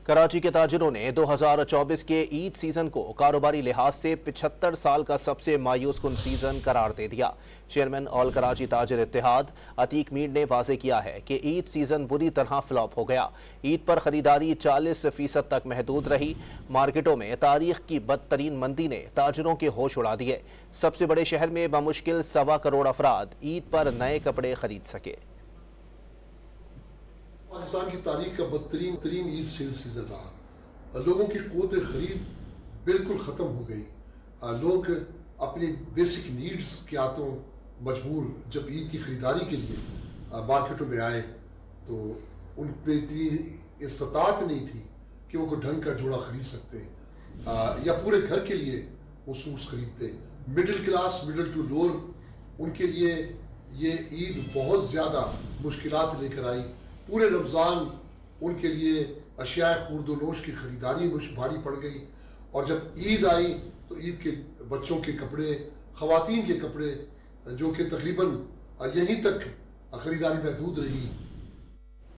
कराची के ताजिरों ने 2024 के ईद सीजन को कारोबारी लिहाज से 75 साल का सबसे मायूस कुन सीजन करार दे दिया। चेयरमैन ऑल कराची ताजिर इत्तेहाद अतीक मीर ने वाजे किया है कि ईद सीजन बुरी तरह फ्लॉप हो गया। ईद पर खरीदारी 40% तक महदूद रही। मार्केटों में तारीख की बदतरीन मंदी ने ताजिरों के होश उड़ा दिए। सबसे बड़े शहर में बमुश्किल 1.25 करोड़ अफराद ईद पर नए कपड़े खरीद सके। पाकिस्तान की तारीख का बदतरीन ईद सेल सीजन रहा। लोगों की क़ुव्वत खरीद बिल्कुल ख़त्म हो गई। लोग अपनी बेसिक नीड्स के आतों मजबूर जब ईद की ख़रीदारी के लिए मार्केटों में आए तो उन पर इतनी इस्तात नहीं थी कि वो कोई ढंग का जोड़ा ख़रीद सकते या पूरे घर के लिए वो सूट्स खरीदते। Middle class, middle to lower, उनके लिए ये ईद बहुत ज़्यादा मुश्किलात लेकर आई। पूरे रमज़ान उनके लिए अशियाए खुर्दोनोश की ख़रीदारी भारी पड़ गई और जब ईद आई तो ईद के बच्चों के कपड़े, ख़वातीन के कपड़े जो कि तकरीबन यहीं तक ख़रीदारी महदूद रही,